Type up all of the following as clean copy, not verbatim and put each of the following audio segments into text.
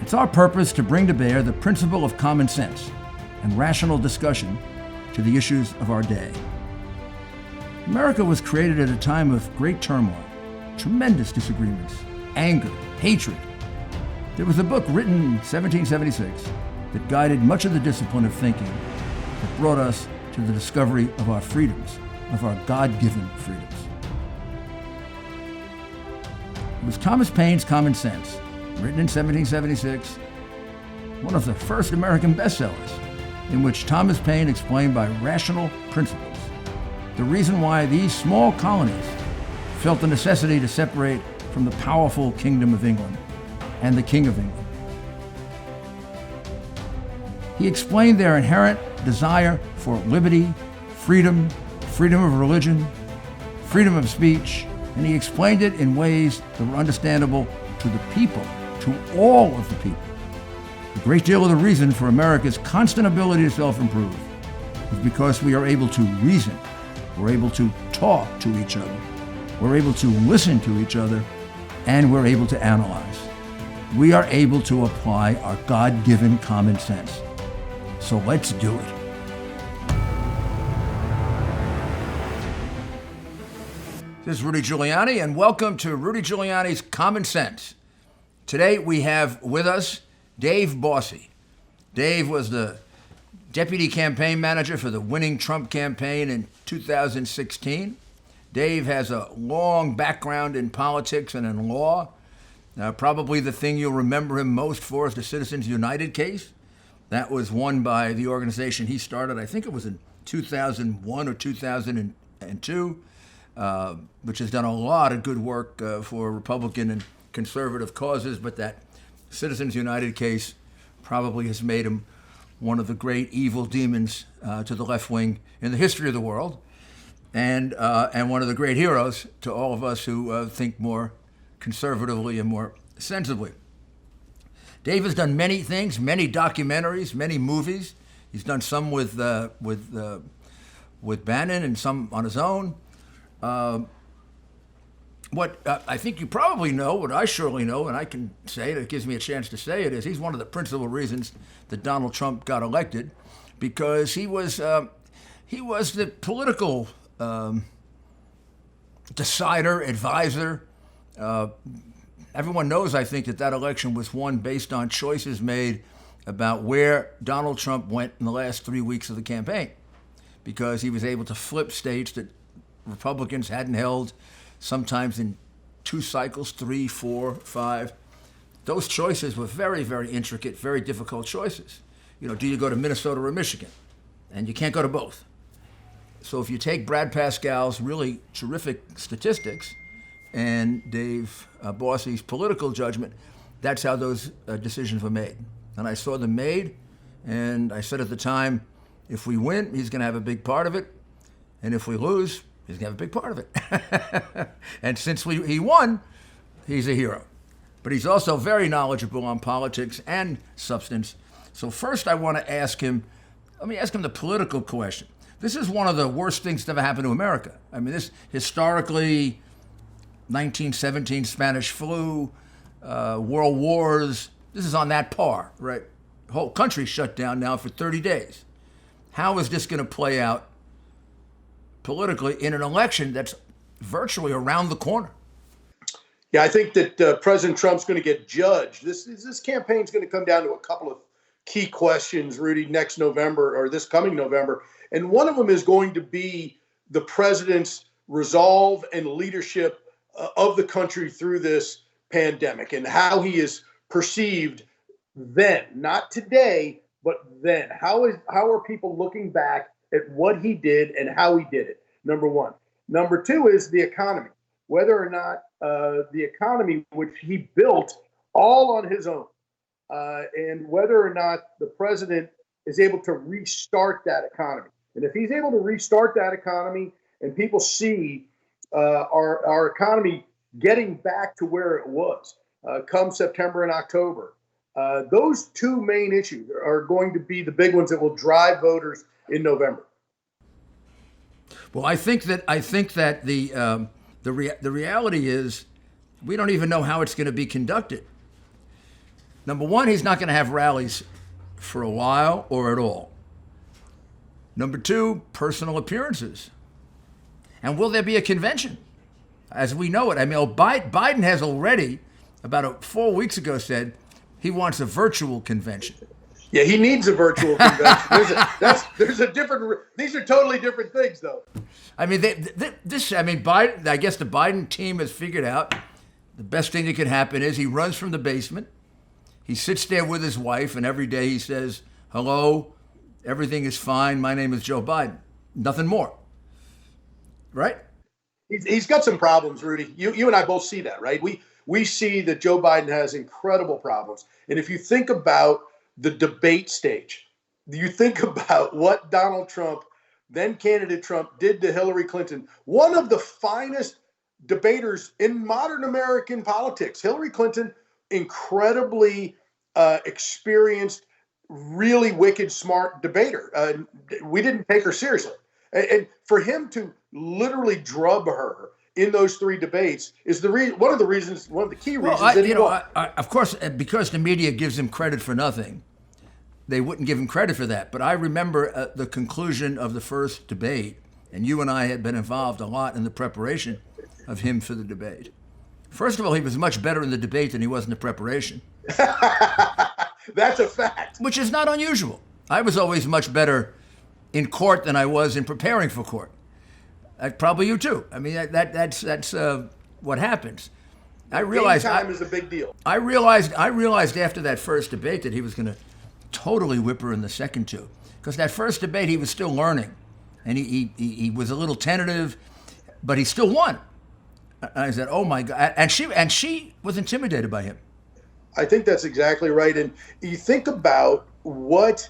It's our purpose to bring to bear the principle of common sense and rational discussion to the issues of our day. America was created at a time of great turmoil, tremendous disagreements, anger, hatred. There was a book written in 1776 that guided much of the discipline of thinking that brought us to the discovery of our freedoms, of our God-given freedoms. It was Thomas Paine's Common Sense, written in 1776, one of the first American bestsellers, in which Thomas Paine explained by rational principles the reason why these small colonies felt the necessity to separate from the powerful Kingdom of England and the King of England. He explained their inherent desire for liberty, freedom of religion, freedom of speech, and he explained it in ways that were understandable to the people, to all of the people. A great deal of the reason for America's constant ability to self-improve is because we are able to reason, we're able to talk to each other, we're able to listen to each other, and we're able to analyze. We are able to apply our God-given common sense. So let's do it. This is Rudy Giuliani, and welcome to Rudy Giuliani's Common Sense. Today we have with us Dave Bossie. Dave was the deputy campaign manager for the winning Trump campaign in 2016. Dave has a long background in politics and in law. Probably the thing you'll remember him most for is the Citizens United case. That was won by the organization he started, I think it was in 2001 or 2002, which has done a lot of good work for Republican and conservative causes, but that Citizens United case probably has made him one of the great evil demons to the left wing in the history of the world, and one of the great heroes to all of us who think more conservatively and more sensibly. Dave has done many things, many documentaries, many movies. He's done some with Bannon and some on his own. What I think you probably know, what I surely know, and I can say it, it gives me a chance to say it, is he's one of the principal reasons that Donald Trump got elected, because he was the political decider, advisor. Everyone knows, I think, that election was won based on choices made about where Donald Trump went in the last 3 weeks of the campaign, because he was able to flip states that Republicans hadn't held, sometimes in 2 cycles, 3, 4, 5. Those choices were very, very intricate, very difficult choices. Do you go to Minnesota or Michigan? And you can't go to both. So if you take Brad Pascal's really terrific statistics and Dave Bossie's political judgment, that's how those decisions were made. And I saw them made, and I said at the time, if we win, he's going to have a big part of it, and if we lose, he's going to have a big part of it. And since he won, he's a hero. But he's also very knowledgeable on politics and substance. So first I want to ask him, let me ask him the political question. This is one of the worst things to ever happen to America. I mean, this historically, 1917 Spanish flu, world wars, this is on that par, right? The whole country shut down now for 30 days. How is this going to play out politically in an election that's virtually around the corner? Yeah, I think that President Trump's going to get judged. This campaign's going to come down to a couple of key questions, Rudy, next November or this coming November. And one of them is going to be the president's resolve and leadership of the country through this pandemic and how he is perceived then, not today, but then. How are people looking back at what he did and how he did it? Number one. Number two is the economy. Whether or not the economy, which he built all on his own, and whether or not the president is able to restart that economy. And if he's able to restart that economy and people see our economy getting back to where it was come September and October, those two main issues are going to be the big ones that will drive voters in November. Well, I think that the reality is we don't even know how it's going to be conducted. Number one, he's not going to have rallies for a while or at all. Number two, personal appearances. And will there be a convention? As we know it, I mean, Biden has already, about 4 weeks ago, said he wants a virtual convention. Yeah, he needs a virtual convention. There's a different. These are totally different things, though. I mean, Biden. I guess the Biden team has figured out the best thing that could happen is he runs from the basement. He sits there with his wife, and every day he says, "Hello, everything is fine. My name is Joe Biden." Nothing more. Right? He's got some problems, Rudy. You and I both see that, right? We see that Joe Biden has incredible problems. And if you think about the debate stage, you think about what Donald Trump, then candidate Trump, did to Hillary Clinton, one of the finest debaters in modern American politics. Hillary Clinton, incredibly experienced, really wicked, smart debater. We didn't take her seriously. And for him to literally drub her in those three debates is one of the key reasons that he won. Of course, because the media gives him credit for nothing, they wouldn't give him credit for that. But I remember the conclusion of the first debate, and you and I had been involved a lot in the preparation of him for the debate. First of all, he was much better in the debate than he was in the preparation. That's a fact. Which is not unusual. I was always much better in court than I was in preparing for court. Probably you too. I mean, that's what happens. I realized time is a big deal. I realized after that first debate that he was going to totally whip her in the second two, because that first debate he was still learning, and he was a little tentative, but he still won. I said, "Oh my God!" And she was intimidated by him. I think that's exactly right. And you think about what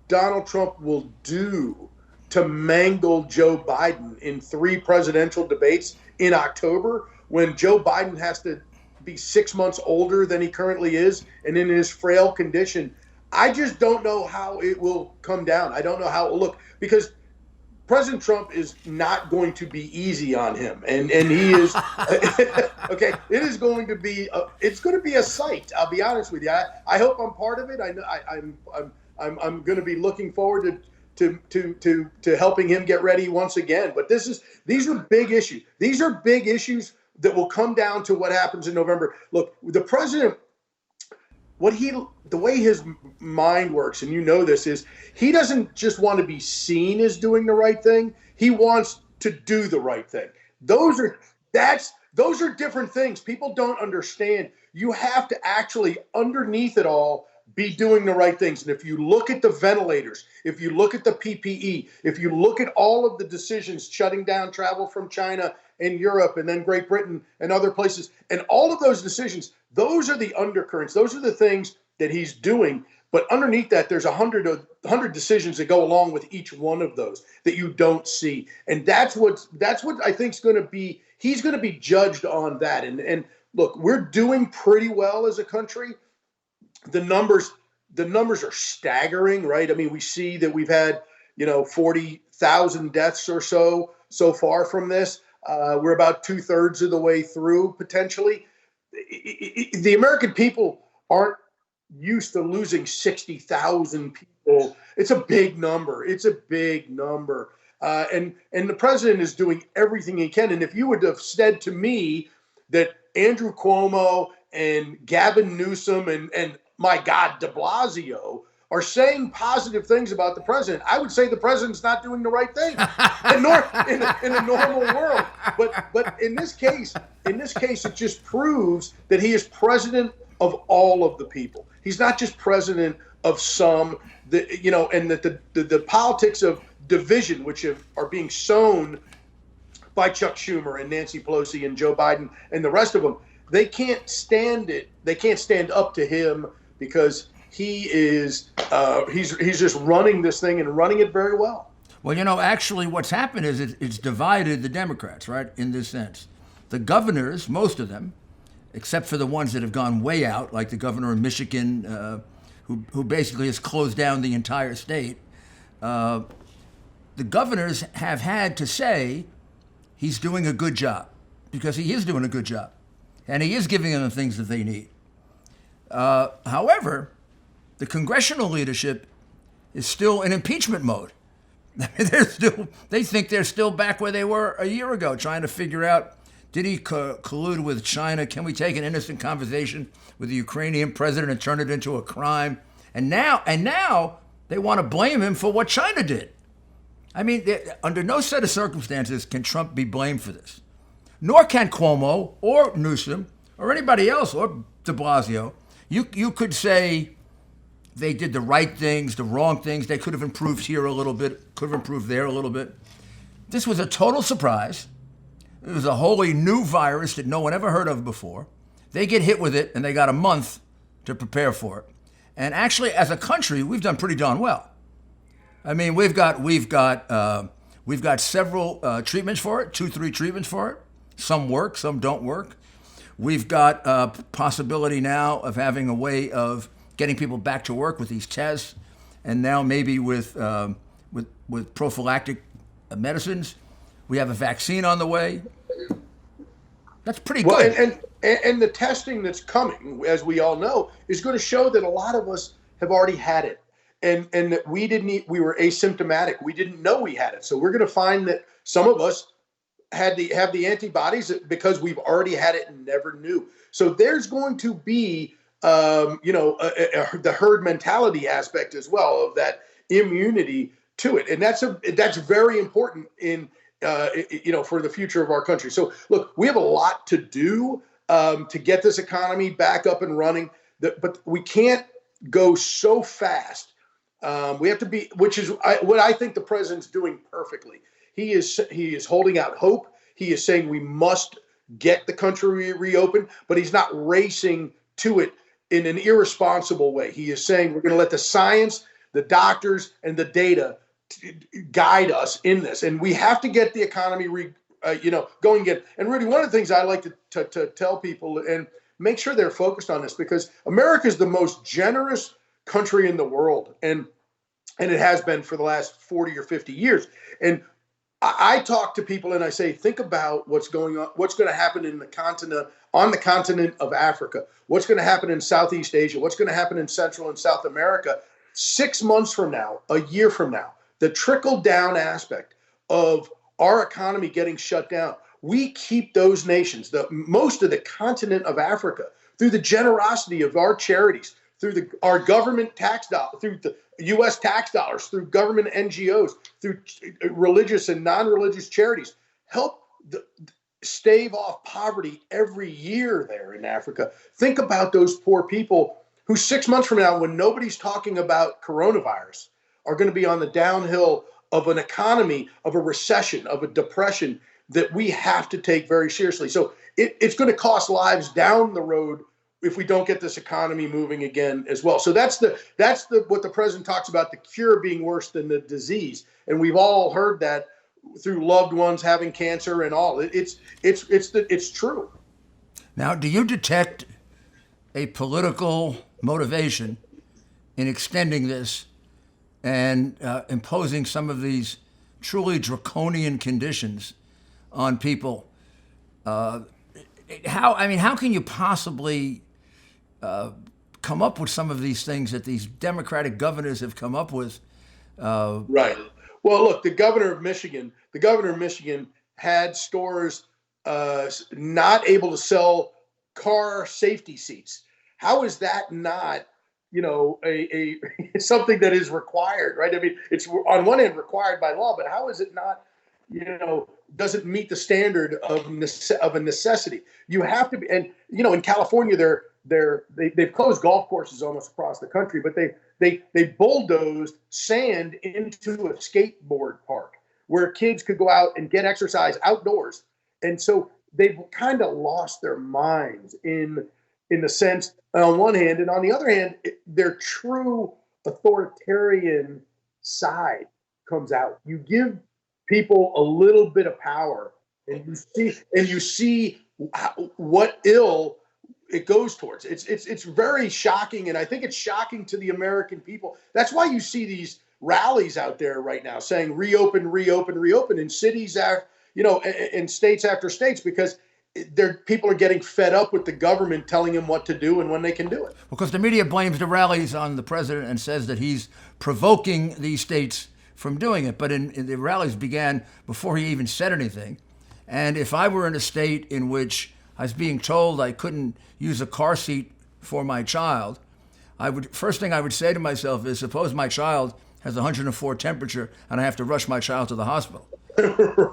Donald Trump will do to mangle Joe Biden in 3 presidential debates in October, when Joe Biden has to be 6 months older than he currently is and in his frail condition. I just don't know how it will come down. I don't know how it will look, because President Trump is not going to be easy on him, and he is okay. It is going to be a sight. I'll be honest with you. I hope I'm part of it. I'm going to be looking forward to helping him get ready once again. But these are big issues. These are big issues that will come down to what happens in November. Look, the president, the way his mind works, and you know this, is he doesn't just want to be seen as doing the right thing. He wants to do the right thing. Those are different things. People don't understand. You have to actually, underneath it all, be doing the right things. And if you look at the ventilators, if you look at the PPE, if you look at all of the decisions shutting down travel from China and Europe and then Great Britain and other places, and all of those decisions, those are the undercurrents. Those are the things that he's doing. But underneath that, there's 100 decisions that go along with each one of those that you don't see. And that's what I think is going to be, he's going to be judged on that. And look, we're doing pretty well as a country. The numbers are staggering, right? I mean, we see that we've had, 40,000 deaths or so far from this. We're about 2/3 of the way through, potentially. The American people aren't used to losing 60,000 people. It's a big number. And the president is doing everything he can. And if you would have said to me that Andrew Cuomo and Gavin Newsom and my God, de Blasio are saying positive things about the president, I would say the president's not doing the right thing in a normal world. But in this case, it just proves that he is president of all of the people. He's not just president of some, and that the politics of division, which are being sown by Chuck Schumer and Nancy Pelosi and Joe Biden and the rest of them, they can't stand it. They can't stand up to him, because he is he's just running this thing and running it very well. Well, actually what's happened is it's divided the Democrats, right, in this sense. The governors, most of them, except for the ones that have gone way out, like the governor of Michigan, who basically has closed down the entire state, the governors have had to say he's doing a good job, because he is doing a good job, and he is giving them the things that they need. However, the congressional leadership is still in impeachment mode. They think they're still back where they were a year ago, trying to figure out, did he collude with China? Can we take an innocent conversation with the Ukrainian president and turn it into a crime? And now they want to blame him for what China did. I mean, under no set of circumstances can Trump be blamed for this. Nor can Cuomo or Newsom or anybody else or de Blasio. You could say they did the right things, the wrong things. They could have improved here a little bit, could have improved there a little bit. This was a total surprise. It was a wholly new virus that no one ever heard of before. They get hit with it, and they got a month to prepare for it. And actually, as a country, we've done pretty darn well. I mean, we've got several treatments for it, 2-3 treatments for it. Some work, some don't work. We've got a possibility now of having a way of getting people back to work with these tests, and now maybe with prophylactic medicines. We have a vaccine on the way. That's pretty good. And the testing that's coming, as we all know, is going to show that a lot of us have already had it, and that we were asymptomatic. We didn't know we had it. So we're going to find that some of us have the antibodies because we've already had it and never knew. So there's going to be the herd mentality aspect as well, of that immunity to it, and that's very important for the future of our country. So look, we have a lot to do to get this economy back up and running, but we can't go so fast. We have to be, which is what I think the president's doing perfectly. He is holding out hope. He is saying we must get the country reopened, but he's not racing to it in an irresponsible way. He is saying we're going to let the science, the doctors, and the data guide us in this, and we have to get the economy going again. And Rudy, one of the things I like to tell people and make sure they're focused on this, because America is the most generous country in the world, and it has been for the last 40 or 50 years. And I talk to people and I say, think about what's going on, what's going to happen on the continent of Africa, what's going to happen in Southeast Asia, what's going to happen in Central and South America 6 months from now, a year from now. The trickle down aspect of our economy getting shut down. We keep those nations, most of the continent of Africa, through the generosity of our charities, through our government tax dollars, through the U.S. tax dollars, through government NGOs, through religious and non-religious charities, help stave off poverty every year there in Africa. Think about those poor people who 6 months from now, when nobody's talking about coronavirus, are going to be on the downhill of an economy, of a recession, of a depression that we have to take very seriously. So it's going to cost lives down the road if we don't get this economy moving again as well. So that's what the president talks about, the cure being worse than the disease. And we've all heard that through loved ones having cancer and all. It's true. Now, do you detect a political motivation in extending this and imposing some of these truly draconian conditions on people? How can you possibly come up with some of these things that these Democratic governors have come up with? Right. Well, look, the governor of Michigan had stores not able to sell car safety seats. How is that not, a something that is required, right? I mean, it's on one hand required by law, but how is it not, doesn't meet the standard of a necessity? You have to be, and in California, they've closed golf courses almost across the country, but they bulldozed sand into a skateboard park where kids could go out and get exercise outdoors, and so they've kind of lost their minds in the sense, on one hand, and on the other hand, their true authoritarian side comes out. You give people a little bit of power, and you see what ill it goes towards. It's very shocking, and I think it's shocking to the American people. That's why you see these rallies out there right now saying reopen, reopen, reopen in cities, in states after states, because people are getting fed up with the government telling them what to do and when they can do it. Because the media blames the rallies on the president and says that he's provoking these states from doing it. But in the rallies began before he even said anything. And if I were in a state in which I was being told I couldn't use a car seat for my child, first thing I would say to myself is, suppose my child has 104 temperature and I have to rush my child to the hospital.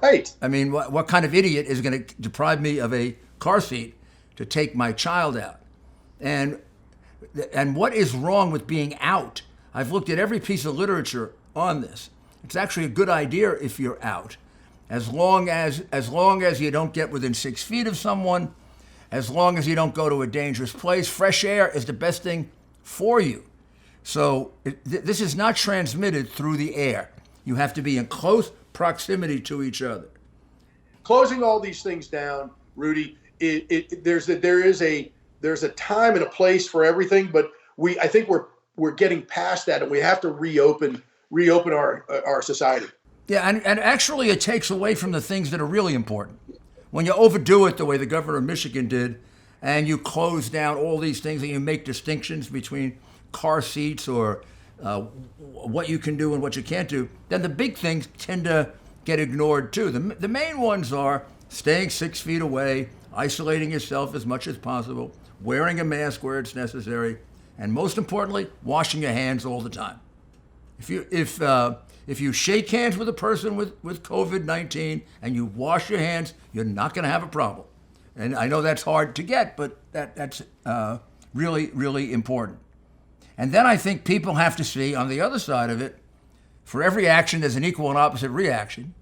Right. I mean, what kind of idiot is going to deprive me of a car seat to take my child out? And what is wrong with being out? I've looked at every piece of literature on this. It's actually a good idea if you're out, as long as you don't get within 6 feet of someone, as long as you don't go to a dangerous place. Fresh air is the best thing for you. So this is not transmitted through the air. You have to be in close proximity to each other. Closing all these things down, Rudy, there's a time and a place for everything, but I think we're getting past that, and we have to reopen our society. Yeah, and actually it takes away from the things that are really important. When you overdo it the way the governor of Michigan did, and you close down all these things and you make distinctions between car seats or what you can do and what you can't do, then the big things tend to get ignored too. The main ones are staying 6 feet away, isolating yourself as much as possible, wearing a mask where it's necessary, and most importantly, washing your hands all the time. If you shake hands with a person with COVID-19 and you wash your hands, you're not going to have a problem. And I know that's hard to get, but that's really, really important. And then I think people have to see on the other side of it, for every action, there's an equal and opposite reaction.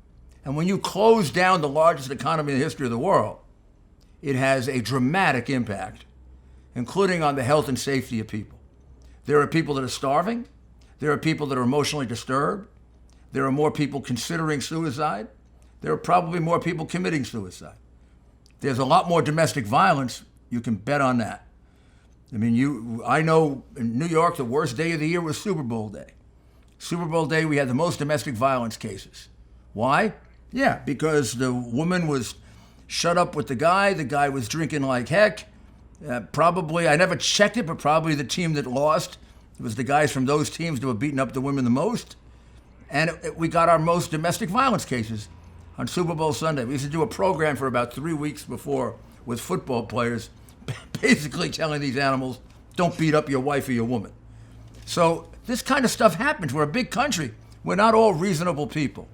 And when you close down the largest economy in the history of the world, it has a dramatic impact, including on the health and safety of people. There are people that are starving. There are people that are emotionally disturbed. There are more people considering suicide. There are probably more people committing suicide. There's a lot more domestic violence. You can bet on that. I mean, I know in New York, the worst day of the year was Super Bowl day. Super Bowl day, we had the most domestic violence cases. Why? Yeah, because the woman was shut up with the guy. The guy was drinking like heck. Probably, I never checked it, but probably the team that lost, it was the guys from those teams that were beating up the women the most. And we got our most domestic violence cases on Super Bowl Sunday. We used to do a program for about 3 weeks before with football players, basically telling these animals, don't beat up your wife or your woman. So this kind of stuff happens. We're a big country. We're not all reasonable people.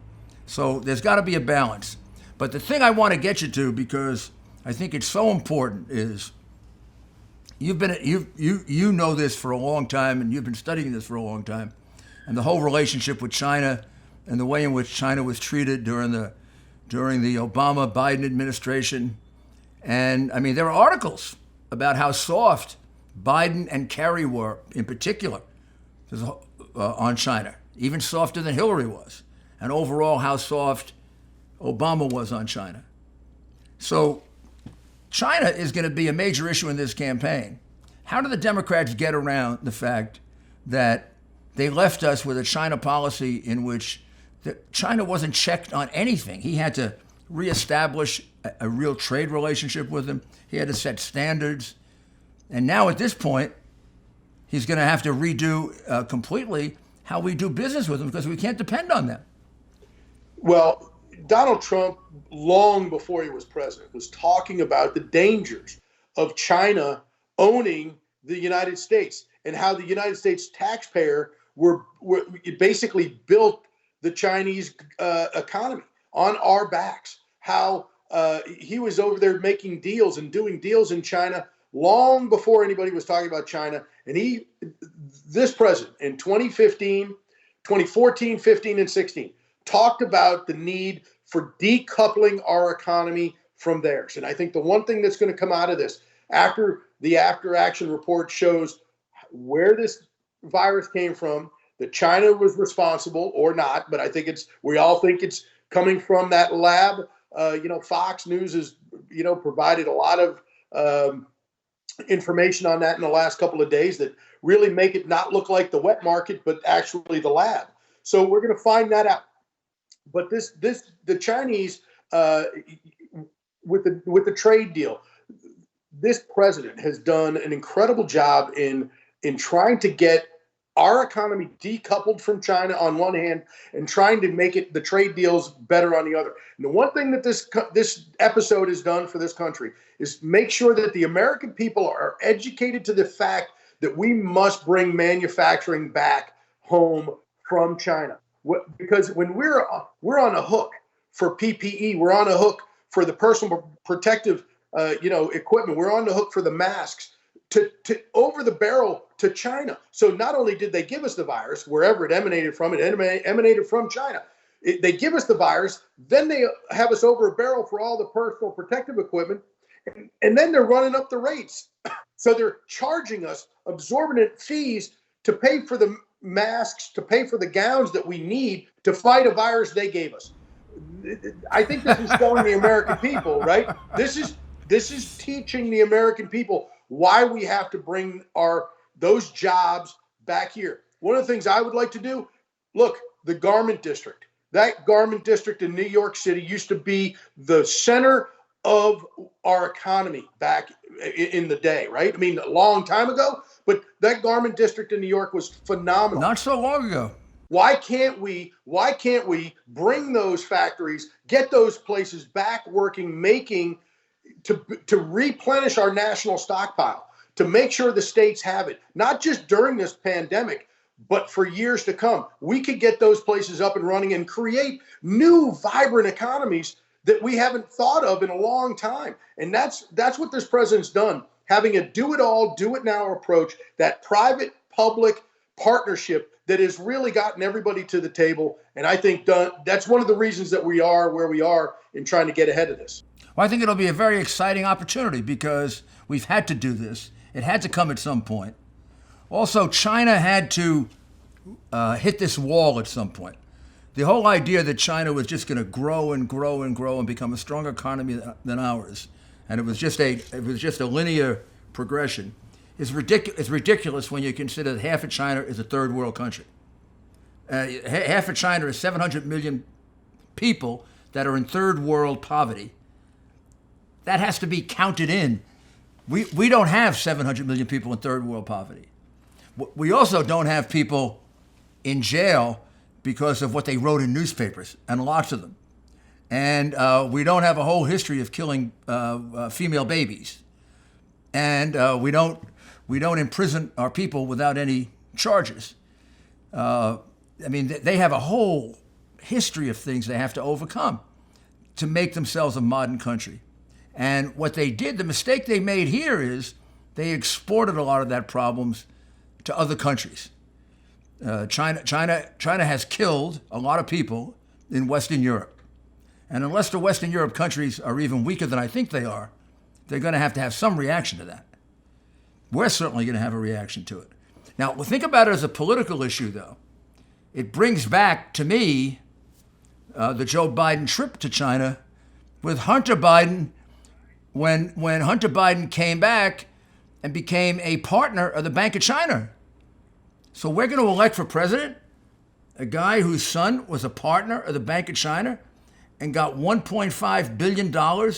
So there's got to be a balance. But the thing I want to get you to, because I think it's so important, is you know this for a long time, and you've been studying this for a long time, and the whole relationship with China and the way in which China was treated during the Obama-Biden administration. And I mean, there are articles about how soft Biden and Kerry were, in particular, on China, even softer than Hillary was, and overall how soft Obama was on China. So China is going to be a major issue in this campaign. How do the Democrats get around the fact that they left us with a China policy in which China wasn't checked on anything? He had to reestablish a real trade relationship with them. He had to set standards. And now at this point, he's going to have to redo completely how we do business with them because we can't depend on them. Well, Donald Trump, long before he was president, was talking about the dangers of China owning the United States and how the United States taxpayer were basically built the Chinese economy on our backs. How he was over there making deals and doing deals in China long before anybody was talking about China. And this president in 2014, 15, and 16 talked about the need for decoupling our economy from theirs. And I think the one thing that's going to come out of this, after the after-action report shows where this virus came from, that China was responsible or not, but I think we all think it's coming from that lab. Fox News has, provided a lot of information on that in the last couple of days that really make it not look like the wet market, but actually the lab. So we're going to find that out. But the Chinese, with the trade deal. This president has done an incredible job in trying to get our economy decoupled from China on one hand and trying to make it the trade deals better on the other. And the one thing that this episode has done for this country is make sure that the American people are educated to the fact that we must bring manufacturing back home from China. Because when we're on a hook for PPE, we're on a hook for the personal protective equipment, we're on the hook for the masks, to over the barrel to China. So not only did they give us the virus, wherever it emanated from, China. They give us the virus, then they have us over a barrel for all the personal protective equipment, and then they're running up the rates. So they're charging us exorbitant fees to pay for the masks, to pay for the gowns that we need to fight a virus they gave us. I think this is showing the American people, right? This is teaching the American people why we have to bring those jobs back here. One of the things I would like to do, look, the garment district. That garment district in New York City used to be the center of our economy back in the day, right? I mean, a long time ago, but that garment district in New York was phenomenal. Not so long ago. Why can't we bring those factories, get those places back working, making to replenish our national stockpile, to make sure the states have it, not just during this pandemic, but for years to come. We could get those places up and running and create new, vibrant economies that we haven't thought of in a long time. And that's what this president's done, having a do it all, do it now approach, that private public partnership that has really gotten everybody to the table. And I think that's one of the reasons that we are where we are in trying to get ahead of this. Well, I think it'll be a very exciting opportunity because we've had to do this. It had to come at some point. Also, China had to hit this wall at some point. The whole idea that China was just going to grow and grow and grow and become a stronger economy than ours, and it was just a linear progression, is ridiculous when you consider that half of China is a third world country. Half of China is 700 million people that are in third world poverty. That has to be counted in. We don't have 700 million people in third world poverty. We also don't have people in jail because of what they wrote in newspapers, and lots of them. And we don't have a whole history of killing female babies. And we don't imprison our people without any charges. They have a whole history of things they have to overcome to make themselves a modern country. And what they did, the mistake they made here is they exported a lot of that problems to other countries. China has killed a lot of people in Western Europe. And unless the Western Europe countries are even weaker than I think they are, they're going to have some reaction to that. We're certainly going to have a reaction to it. Now, think about it as a political issue, though. It brings back, to me, the Joe Biden trip to China with Hunter Biden, when Hunter Biden came back and became a partner of the Bank of China. So we're going to elect for president a guy whose son was a partner of the Bank of China and got $1.5 billion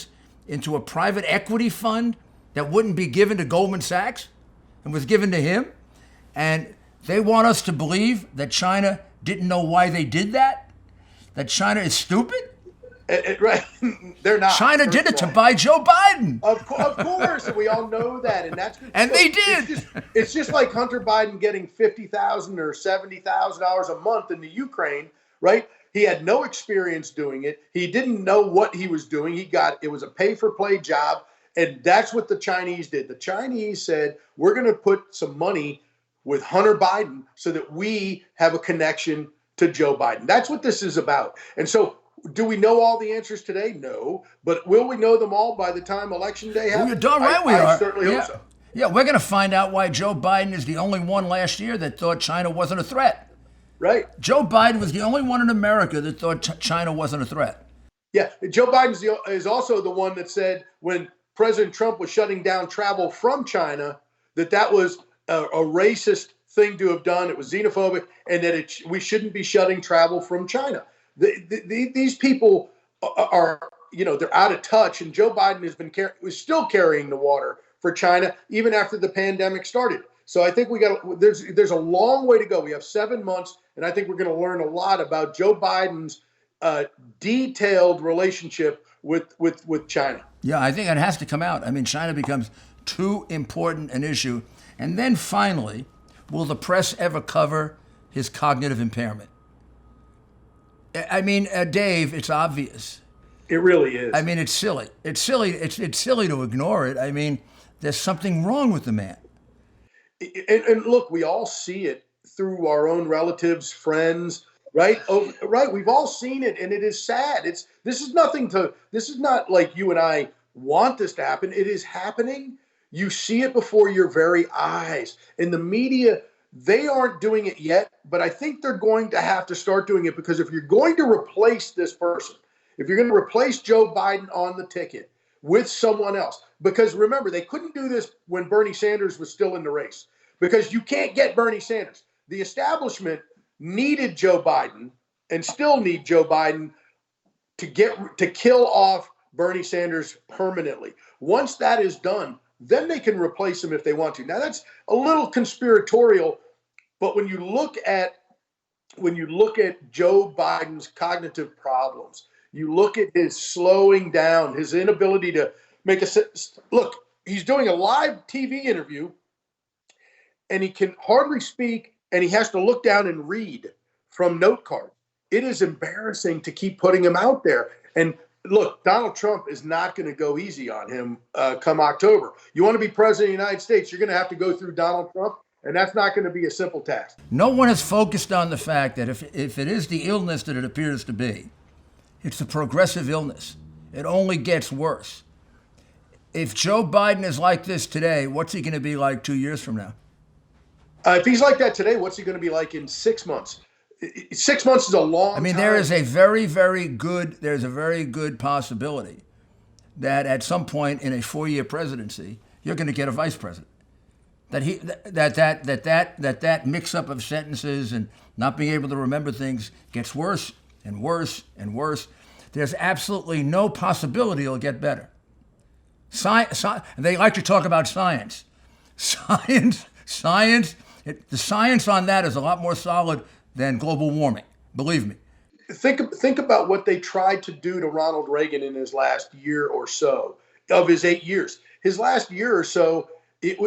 into a private equity fund that wouldn't be given to Goldman Sachs and was given to him. And they want us to believe that China didn't know why they did that? That China is stupid? Right. They're not. China did it to buy Joe Biden. Of course, and we all know that, and that's good. And they did. It's just like Hunter Biden getting $50,000 or $70,000 a month in the Ukraine, right? He had no experience doing it. He didn't know what he was doing. It was a pay-for-play job, and that's what the Chinese did. The Chinese said, we're going to put some money with Hunter Biden so that we have a connection to Joe Biden. That's what this is about. And so, do we know all the answers today? No. But will we know them all by the time Election Day happens? You're darn right we are. I certainly hope so. Yeah, we're going to find out why Joe Biden is the only one last year that thought China wasn't a threat. Right. Joe Biden was the only one in America that thought China wasn't a threat. Yeah, Joe Biden is also the one that said when President Trump was shutting down travel from China that was a racist thing to have done. It was xenophobic, and that we shouldn't be shutting travel from China. These people are they're out of touch, and Joe Biden was still carrying the water for China even after the pandemic started. So I think there's a long way to go. We have 7 months, and I think we're going to learn a lot about Joe Biden's detailed relationship with China. Yeah, I think it has to come out. I mean, China becomes too important an issue. And then finally, will the press ever cover his cognitive impairment? I mean, Dave, it's obvious. It really is. I mean, it's silly. It's silly. It's silly to ignore it. I mean, there's something wrong with the man. And look, we all see it through our own relatives, friends, right? Oh, right. We've all seen it, and it is sad. This is not like you and I want this to happen. It is happening. You see it before your very eyes. And the media, they aren't doing it yet, but I think they're going to have to start doing it, because if you're going to replace this person, if you're going to replace Joe Biden on the ticket with someone else, because remember, they couldn't do this when Bernie Sanders was still in the race, because you can't get Bernie Sanders. The establishment needed Joe Biden and still need Joe Biden to kill off Bernie Sanders permanently. Once that is done, then they can replace him if they want to. Now that's a little conspiratorial, but when you look at Joe Biden's cognitive problems, you look at his slowing down, his inability to make a look. He's doing a live TV interview, and he can hardly speak, and he has to look down and read from note cards. It is embarrassing to keep putting him out there. And look, Donald Trump is not going to go easy on him come October. You want to be president of the United States, you're going to have to go through Donald Trump, and that's not going to be a simple task. No one has focused on the fact that if it is the illness that it appears to be, it's a progressive illness. It only gets worse. If Joe Biden is like this today, what's he going to be like 2 years from now? If he's like that today, what's he going to be like in 6 months? 6 months is a long time. I mean, there is a very, very good possibility that at some point in a 4-year presidency, you're going to get a vice president. That mix up of sentences and not being able to remember things gets worse and worse and worse. There's absolutely no possibility it'll get better. They like to talk about science. The science on that is a lot more solid than global warming. Believe me. Think about what they tried to do to Ronald Reagan in his last year or so of his 8 years. His last year or so,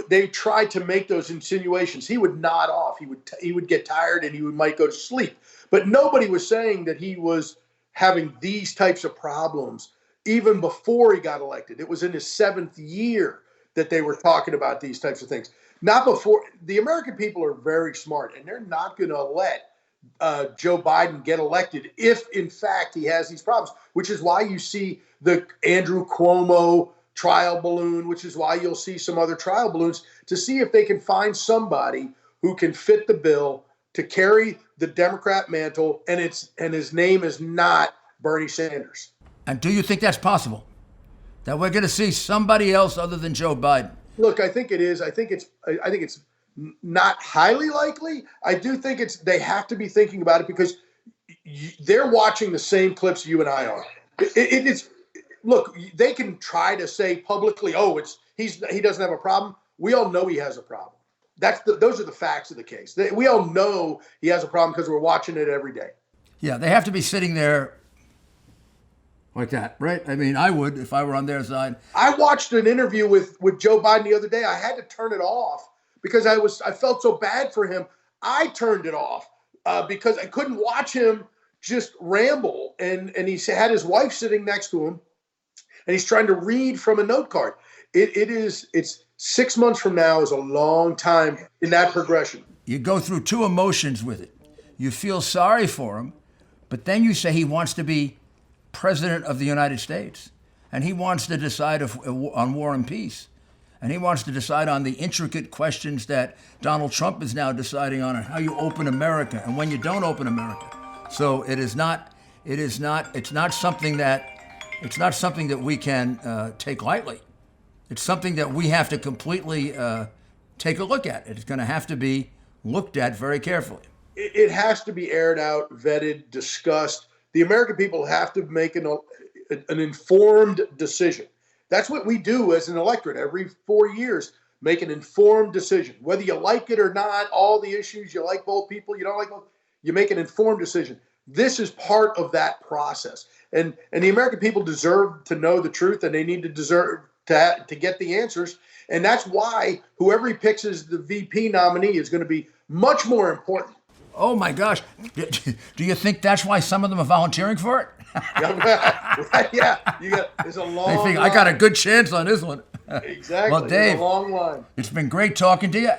they tried to make those insinuations. He would nod off. He would get tired and might go to sleep. But nobody was saying that he was having these types of problems even before he got elected. It was in his 7th year that they were talking about these types of things. Not before. The American people are very smart, and they're not going to let Joe Biden get elected if, in fact, he has these problems, which is why you see the Andrew Cuomo trial balloon, which is why you'll see some other trial balloons to see if they can find somebody who can fit the bill to carry the Democrat mantle, and his name is not Bernie Sanders. And do you think that's possible? That we're going to see somebody else other than Joe Biden? Look, I think it is. I think it's not highly likely. I do think they have to be thinking about it because they're watching the same clips you and I are. It's look, they can try to say publicly, "Oh, he doesn't have a problem." We all know he has a problem. Those are the facts of the case. We all know he has a problem because we're watching it every day. Yeah, they have to be sitting there like that, right? I mean, I would if I were on their side. I watched an interview with Joe Biden the other day. I had to turn it off because I felt so bad for him. I turned it off because I couldn't watch him just ramble. And he had his wife sitting next to him, and he's trying to read from a note card. It's 6 months from now is a long time in that progression. You go through two emotions with it. You feel sorry for him, but then you say he wants to be president of the United States, and he wants to decide on war and peace, and he wants to decide on the intricate questions that Donald Trump is now deciding on how you open America and when you don't open America. So it's not something that we can take lightly. It's something that we have to completely take a look at. It's going to have to be looked at very carefully. It has to be aired out, vetted, discussed. The American people have to an informed decision. That's what we do as an electorate every 4 years, make an informed decision. Whether you like it or not, all the issues, you like both people, you don't like both, you make an informed decision. This is part of that process. And the American people deserve to know the truth, and they need to deserve to get the answers. And that's why whoever he picks as the VP nominee is going to be much more important. Oh my gosh. Do you think that's why some of them are volunteering for it? Yeah, there's a long They think, line. I got a good chance on this one. Exactly. Well, Dave, there's a long line. It's been great talking to you.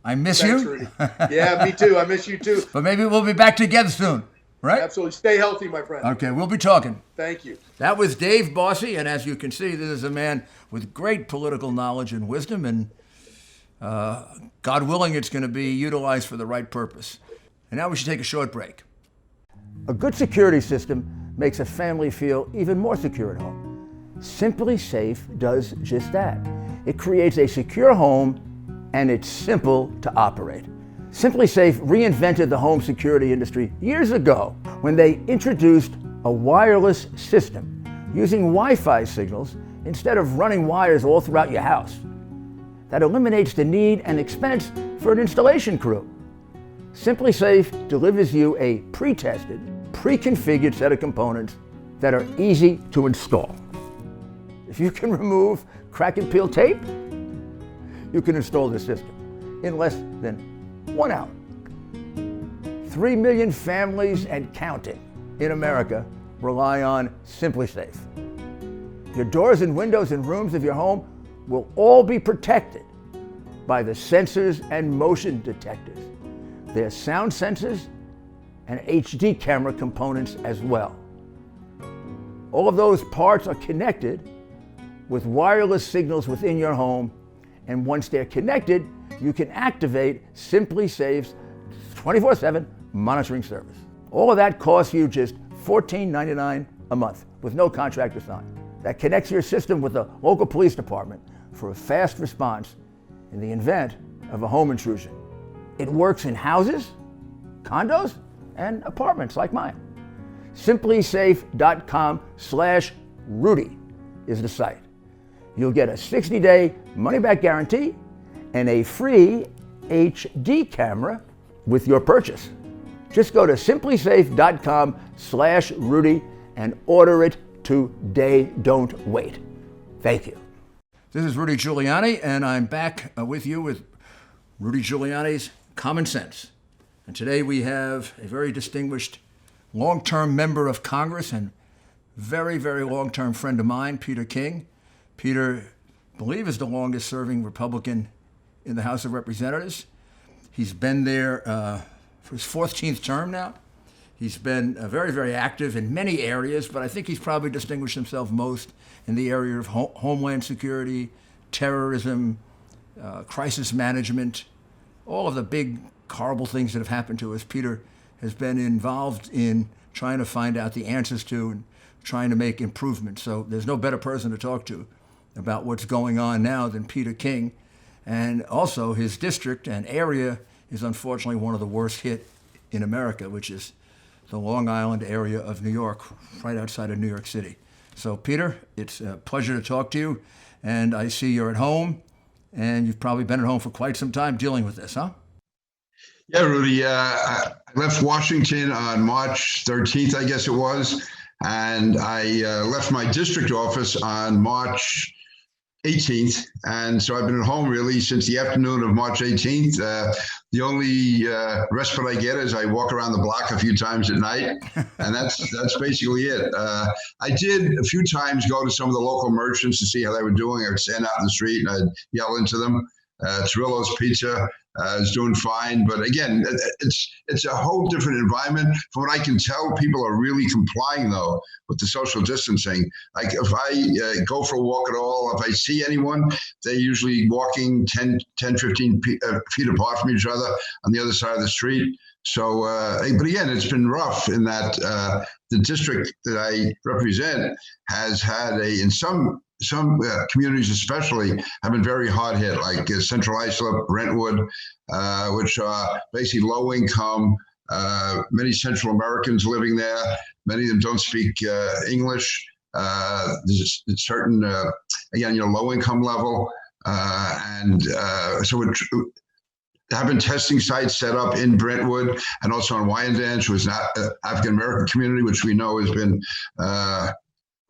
I miss Thanks, you. Rudy. Yeah, me too. I miss you too. But maybe we'll be back together soon, right? Absolutely. Stay healthy, my friend. Okay, we'll be talking. Thank you. That was Dave Bossie, and as you can see, this is a man with great political knowledge and wisdom, and God willing, it's going to be utilized for the right purpose. And now we should take a short break. A good security system makes a family feel even more secure at home. Simply Safe does just that. It creates a secure home, and it's simple to operate. Simply Safe reinvented the home security industry years ago when they introduced a wireless system using Wi-Fi signals instead of running wires all throughout your house. That eliminates the need and expense for an installation crew. Simply Safe delivers you a pre-tested, pre-configured set of components that are easy to install. If you can remove crack and peel tape, you can install the system in less than 1 hour. 3 million families and counting in America rely on Simply Safe. Your doors and windows and rooms of your home will all be protected by the sensors and motion detectors. There's sound sensors and HD camera components as well. All of those parts are connected with wireless signals within your home, and once they're connected, you can activate Simply Safe's 24/7 monitoring service. All of that costs you just $14.99 a month with no contract to sign. That connects your system with the local police department for a fast response in the event of a home intrusion. It works in houses, condos, and apartments like mine. SimplySafe.com/Rudy is the site. You'll get a 60-day money-back guarantee and a free HD camera with your purchase. Just go to SimplySafe.com/Rudy and order it today. Don't wait. Thank you. This is Rudy Giuliani, and I'm back with you with Rudy Giuliani's Common Sense. And today we have a very distinguished long-term member of Congress and very, very long-term friend of mine, Peter King. Peter, I believe, is the longest-serving Republican in the House of Representatives. He's been there for his 14th term now. He's been very, very active in many areas, but I think he's probably distinguished himself most in the area of homeland security, terrorism, crisis management, all of the big, horrible things that have happened to us. Peter has been involved in trying to find out the answers to and trying to make improvements. So there's no better person to talk to about what's going on now than Peter King. And also his district and area is unfortunately one of the worst hit in America, which is the Long Island area of New York, right outside of New York City. So Peter, it's a pleasure to talk to you. And I see you're at home, and you've probably been at home for quite some time dealing with this, huh? Yeah, Rudy, I left Washington on March 13th, I guess it was. And I left my district office on March 18th. And so I've been at home really since the afternoon of March 18th. The only respite I get is I walk around the block a few times at night. And that's basically it. I did a few times go to some of the local merchants to see how they were doing. I would stand out in the street and I'd yell into them. Cirillo's Pizza is doing fine. But again, it's a whole different environment. From what I can tell, people are really complying, though, with the social distancing. Like if I go for a walk at all, if I see anyone, they're usually walking 10, 15 feet apart from each other on the other side of the street. So, but again, it's been rough in that the district that I represent has had in some communities especially have been very hard hit, like Central Islip, Brentwood, which are basically low income, Many Central Americans living there. Many of them don't speak English. There's a certain, again, low income level. So we're having testing sites set up in Brentwood and also in Wyandanch, which is an African American community, which we know has been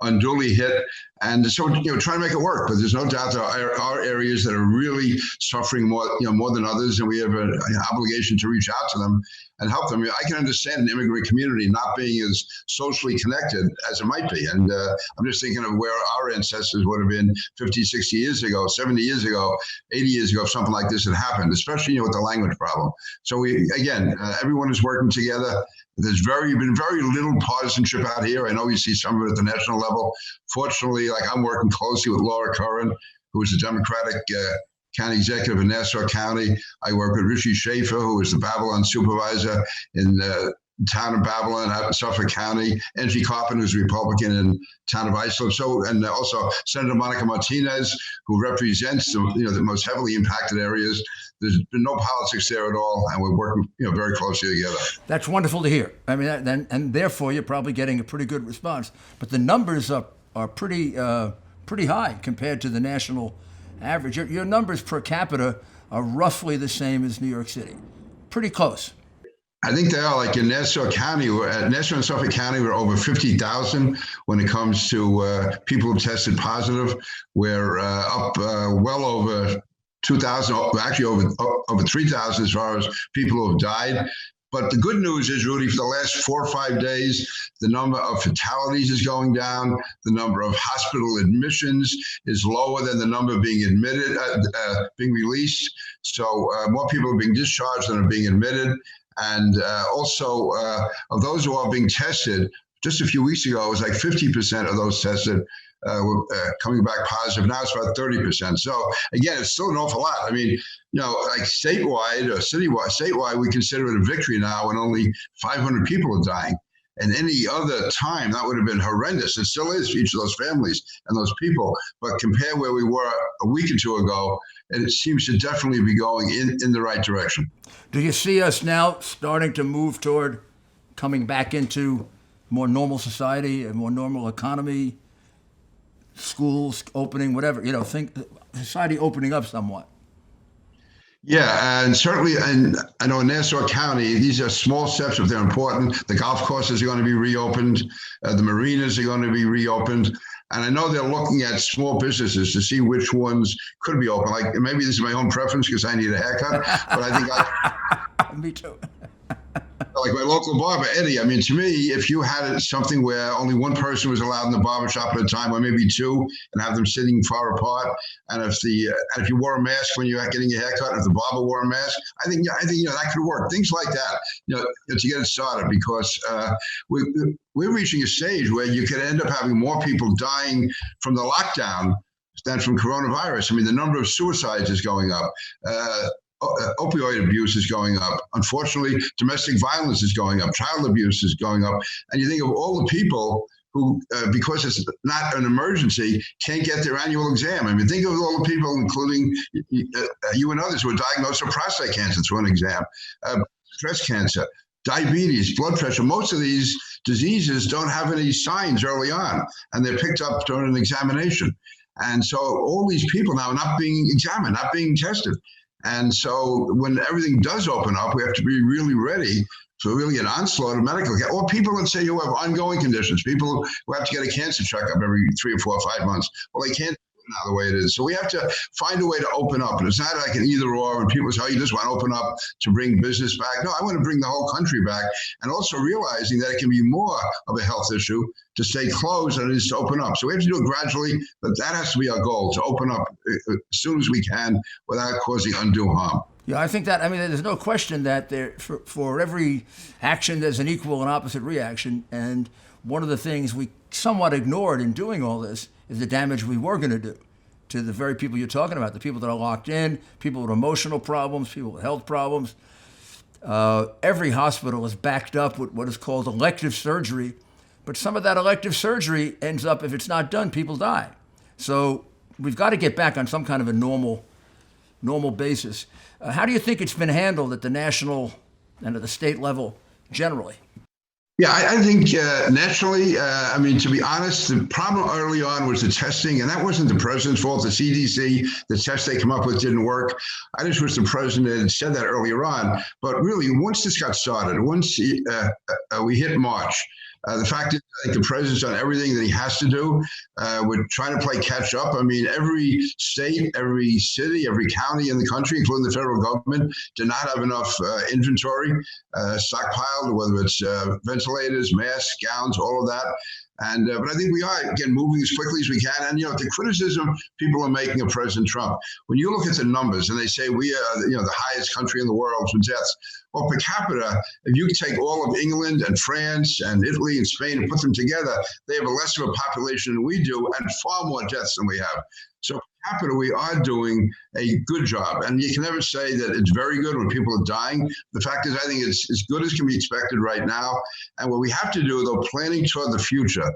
unduly hit. And so, trying to make it work. But there's no doubt there are areas that are really suffering more than others, and we have an obligation to reach out to them and help them. I can understand an immigrant community not being as socially connected as it might be. And I'm just thinking of where our ancestors would have been 50, 60 years ago, 70 years ago, 80 years ago, if something like this had happened, especially with the language problem. So everyone is working together. There's been very little partisanship out here. I know you see some of it at the national level. Fortunately, I'm working closely with Laura Curran, who is the Democratic county executive in Nassau County. I work with Rishi Schaefer, who is the Babylon supervisor in the town of Babylon out in Suffolk County. Angie Carpenter, who's a Republican in town of Islip. And also Senator Monica Martinez, who represents the most heavily impacted areas. There's been no politics there at all, and we're working very closely together. That's wonderful to hear. I mean, and therefore you're probably getting a pretty good response. But the numbers are pretty high compared to the national average. Your numbers per capita are roughly the same as New York City. Pretty close. I think they are. Like in Nassau County, Nassau and Suffolk County, we're over 50,000 when it comes to people who tested positive. We're up well over 2,000, actually over 3,000 as far as people who have died. But the good news is, Rudy, for the last 4 or 5 days, the number of fatalities is going down. The number of hospital admissions is lower than the number being admitted, being released. So more people are being discharged than are being admitted. And also of those who are being tested, just a few weeks ago, it was like 50% of those tested were coming back positive. Now it's about 30%. So again, it's still an awful lot. I mean, like statewide or statewide, we consider it a victory now when only 500 people are dying. And any other time, that would have been horrendous. It still is for each of those families and those people. But compare where we were a week or two ago, and it seems to definitely be going in the right direction. Do you see us now starting to move toward coming back into more normal society, a more normal economy, schools opening, whatever, think society opening up somewhat? Yeah, and certainly, and I know in Nassau County, these are small steps, but they're important. The golf courses are going to be reopened. The marinas are going to be reopened. And I know they're looking at small businesses to see which ones could be open. Like maybe this is my own preference because I need a haircut, but I think Me too. Like my local barber, Eddie. I mean, to me, if you had something where only one person was allowed in the barbershop at a time, or maybe two, and have them sitting far apart, and if you wore a mask when you're getting your haircut, if the barber wore a mask, I think that could work. Things like that, to get it started, because we're reaching a stage where you could end up having more people dying from the lockdown than from coronavirus. I mean, the number of suicides is going up. Opioid abuse is going up. Unfortunately, domestic violence is going up. Child abuse is going up. And you think of all the people who, because it's not an emergency, can't get their annual exam. I mean, think of all the people, including you and others, who are diagnosed with prostate cancer through an exam, breast cancer, diabetes, blood pressure. Most of these diseases don't have any signs early on, and they're picked up during an examination. And so all these people now are not being examined, not being tested. And so when everything does open up, we have to be really ready for really an onslaught of medical care. Or people, let's say, who have ongoing conditions, people who have to get a cancer checkup every 3 or 4 or 5 months. Well, they can't do it now the way it is. So we have to find a way to open up. And it's not like an either or, and people say, oh, you just want to open up to bring business back. No, I want to bring the whole country back. And also realizing that it can be more of a health issue to stay closed than it is to open up. So we have to do it gradually, but that has to be our goal, to open up as soon as we can without causing undue harm. Yeah, I think that, there's no question that for every action, there's an equal and opposite reaction. And one of the things we somewhat ignored in doing all this is the damage we were going to do to the very people you're talking about, the people that are locked in, people with emotional problems, people with health problems. Every hospital is backed up with what is called elective surgery. But some of that elective surgery ends up, if it's not done, people die. So we've got to get back on some kind of a normal basis. How do you think it's been handled at the national and at the state level generally? Yeah, I think naturally, I mean, to be honest, the problem early on was the testing, and that wasn't the president's fault. The CDC, the test they come up with didn't work. I just wish the president had said that earlier on. But really, once this got started, once we hit March, the fact is, I think the president's done everything that he has to do. We're trying to play catch up. I mean, every state, every city, every county in the country, including the federal government, did not have enough inventory stockpiled, whether it's ventilators, masks, gowns, all of that. And but I think we are, again, moving as quickly as we can. And, the criticism people are making of President Trump, when you look at the numbers and they say we are, the highest country in the world for deaths, well, per capita, if you take all of England and France and Italy and Spain and put them together, they have a less of a population than we do and far more deaths than we have. So per capita, we are doing a good job. And you can never say that it's very good when people are dying. The fact is, I think it's as good as can be expected right now. And what we have to do, though, planning toward the future,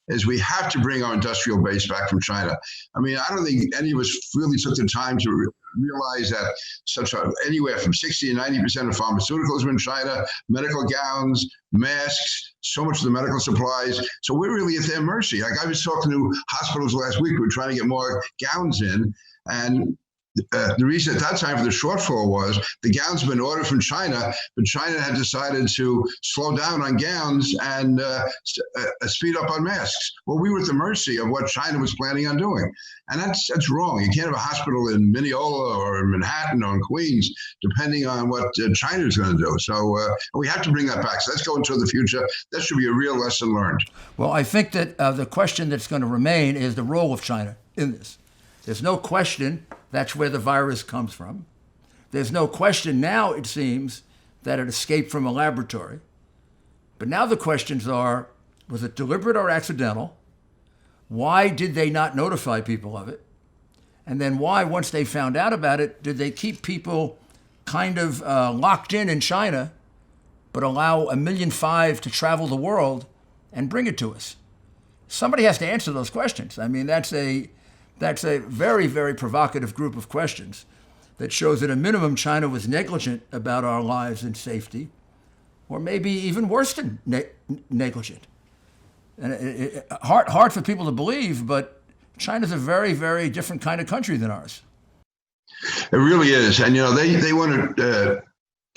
is we have to bring our industrial base back from China. I mean, I don't think any of us really took the time to realize that anywhere from 60 to 90% of pharmaceuticals are in China, medical gowns, masks, so much of the medical supplies. So we're really at their mercy. Like I was talking to hospitals last week, we were trying to get more gowns in, and the reason at that time for the shortfall was the gowns have been ordered from China, but China had decided to slow down on gowns and speed up on masks. Well, we were at the mercy of what China was planning on doing. And that's wrong. You can't have a hospital in Mineola or in Manhattan or in Queens, depending on what China is going to do. So we have to bring that back. So let's go into the future. That should be a real lesson learned. Well, I think that the question that's going to remain is the role of China in this. There's no question that's where the virus comes from. There's no question now, it seems, that it escaped from a laboratory. But now the questions are, was it deliberate or accidental? Why did they not notify people of it? And then why, once they found out about it, did they keep people kind of locked in China, but allow 1.5 million to travel the world and bring it to us? Somebody has to answer those questions. I mean, that's a very, very provocative group of questions that shows at a minimum China was negligent about our lives and safety, or maybe even worse than negligent. And hard for people to believe, but China's a very, very different kind of country than ours. It really is. And, they want to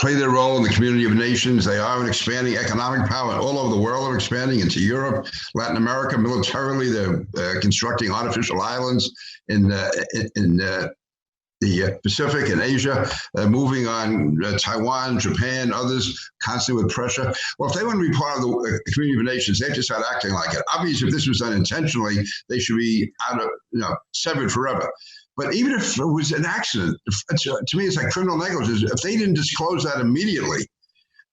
play their role in the community of nations. They are an expanding economic power all over the world. They're expanding into Europe, Latin America. Militarily, they're constructing artificial islands in the Pacific and Asia, moving on Taiwan, Japan, others, constantly with pressure. Well, if they want to be part of the community of nations, they have to start acting like it. Obviously, if this was done intentionally, they should be severed forever. But even if it was an accident, to me, it's like criminal negligence. If they didn't disclose that immediately,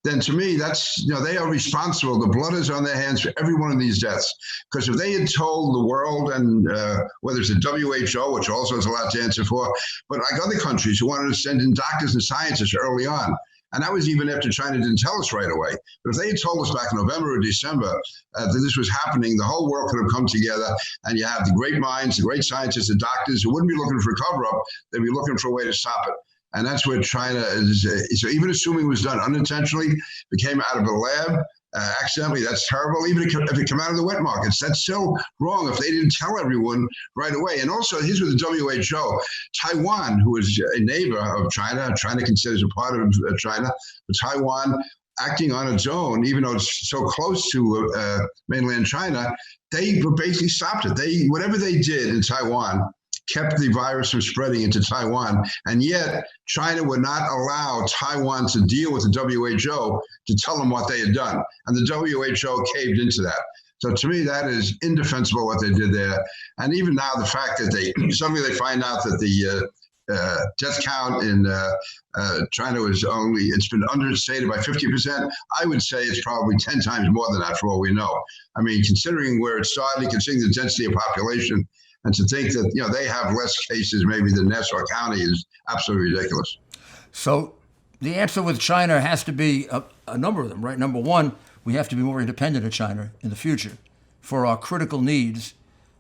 then to me, that's, they are responsible. The blood is on their hands for every one of these deaths. Because if they had told the world, and whether it's the WHO, which also has a lot to answer for, but like other countries who wanted to send in doctors and scientists early on, and that was even after China didn't tell us right away. But if they had told us back in November or December that this was happening, the whole world could have come together, and you have the great minds, the great scientists, the doctors who wouldn't be looking for a cover-up, they'd be looking for a way to stop it. And that's where China is. So even assuming it was done unintentionally, it came out of a lab, accidentally, that's terrible. Even if it came out of the wet markets, that's still wrong if they didn't tell everyone right away. And also, here's with the WHO. Taiwan, who is a neighbor of China, China considers a part of China, but Taiwan acting on its own, even though it's so close to mainland China, they basically stopped it. Whatever they did in Taiwan kept the virus from spreading into Taiwan. And yet China would not allow Taiwan to deal with the WHO to tell them what they had done. And the WHO caved into that. So to me, that is indefensible what they did there. And even now, the fact that suddenly they find out that the death count in China it's been understated by 50%. I would say it's probably 10 times more than that for all we know. I mean, considering where it started, considering the density of population, and to think that, they have less cases maybe than Nassau County is absolutely ridiculous. So the answer with China has to be a number of them, right? Number one, we have to be more independent of China in the future for our critical needs.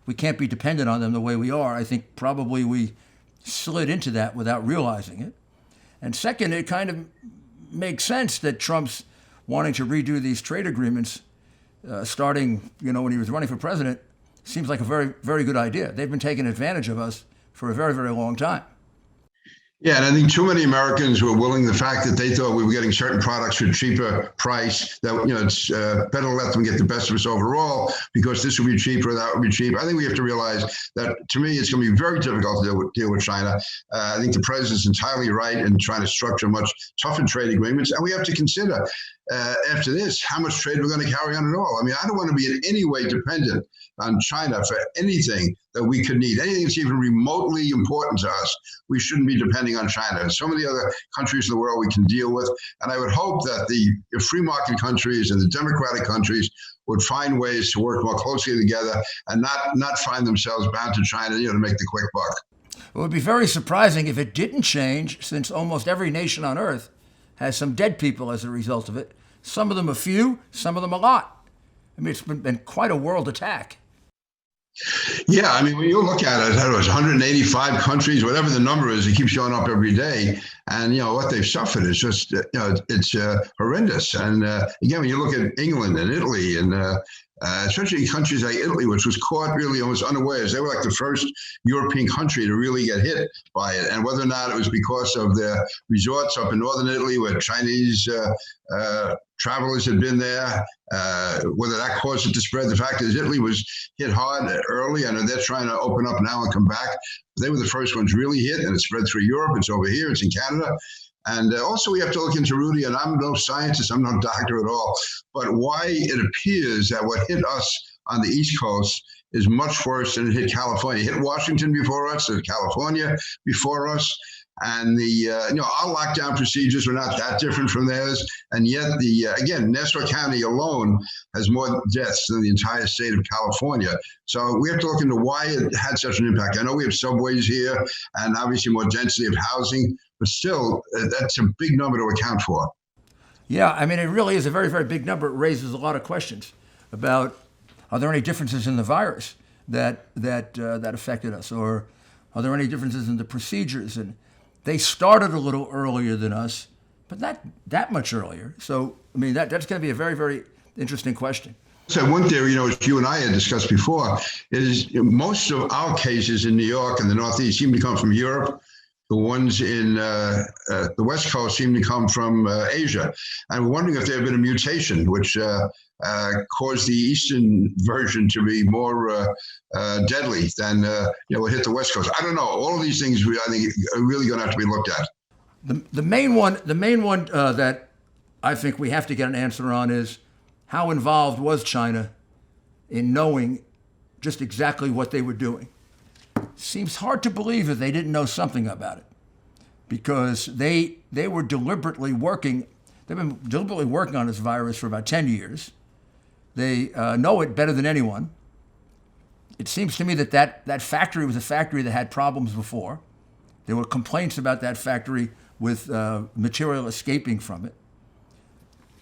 We can't be dependent on them the way we are. I think probably we slid into that without realizing it. And second, it kind of makes sense that Trump's wanting to redo these trade agreements, starting, when he was running for president, seems like a very, very good idea. They've been taking advantage of us for a very, very long time. Yeah, and I think too many Americans were willing the fact that they thought we were getting certain products for a cheaper price, that, it's better to let them get the best of us overall because this would be cheaper, that would be cheap. I think we have to realize that, to me, it's going to be very difficult to deal with China. I think the president's entirely right in trying to structure much tougher trade agreements. And we have to consider, after this, how much trade we're going to carry on at all. I mean, I don't want to be in any way dependent on China for anything that we could need, anything that's even remotely important to us. We shouldn't be depending on China. There's so many other countries in the world we can deal with. And I would hope that the free market countries and the democratic countries would find ways to work more closely together and not find themselves bound to China, to make the quick buck. It would be very surprising if it didn't change, since almost every nation on earth has some dead people as a result of it. Some of them a few, some of them a lot. I mean, it's been quite a world attack. Yeah, I mean, when you look at it, it was 185 countries, whatever the number is, it keeps going up every day. And, what they've suffered is just, it's horrendous. And again, when you look at England and Italy and especially countries like Italy, which was caught really almost unawares, they were like the first European country to really get hit by it. And whether or not it was because of their resorts up in northern Italy where Chinese travelers had been there, whether that caused it to spread. The fact is Italy was hit hard early, and they're trying to open up now and come back. They were the first ones really hit, and it spread through Europe. It's over here. It's in Canada. And also we have to look into, Rudy, and I'm no scientist, I'm no doctor at all, but why it appears that what hit us on the East Coast is much worse than it hit California. It hit Washington before us, it hit California before us. And our lockdown procedures were not that different from theirs. And yet again, Nassau County alone has more deaths than the entire state of California. So we have to look into why it had such an impact. I know we have subways here and obviously more density of housing, but still, that's a big number to account for. Yeah, I mean, it really is a very, very big number. It raises a lot of questions about, are there any differences in the virus that affected us? Or are there any differences in the procedures? And they started a little earlier than us, but not that much earlier. So, I mean, that's going to be a very, very interesting question. So one theory, as you and I had discussed before, is most of our cases in New York and the Northeast seem to come from Europe. The ones in the West Coast seem to come from Asia. And we're wondering if there had been a mutation which caused the Eastern version to be more deadly than what hit the West Coast. I don't know. All of these things, I think, are really going to have to be looked at. The main one that I think we have to get an answer on is, how involved was China in knowing just exactly what they were doing? Seems hard to believe that they didn't know something about it, because they were deliberately working. They've been deliberately working on this virus for about 10 years. They know it better than anyone. It seems to me that factory was a factory that had problems before. There were complaints about that factory with material escaping from it.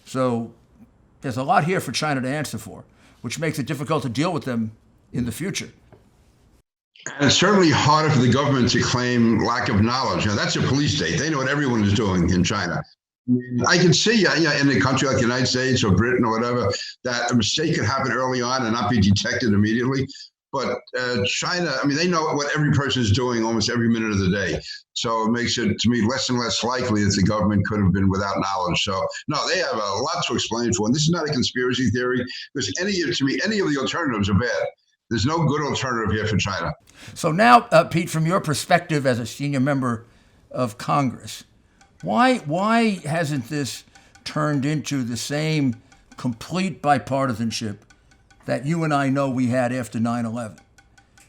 So there's a lot here for China to answer for, which makes it difficult to deal with them in the future. And it's certainly harder for the government to claim lack of knowledge. That's a police state. They know what everyone is doing in China. I can see in a country like the United States or Britain or whatever, that a mistake could happen early on and not be detected immediately. But China, they know what every person is doing almost every minute of the day. So it makes it, to me, less and less likely that the government could have been without knowledge. So, no, they have a lot to explain for. And this is not a conspiracy theory, because any of the alternatives are bad. There's no good alternative here for China. So now, Pete, from your perspective as a senior member of Congress, why hasn't this turned into the same complete bipartisanship that you and I know we had after 9/11?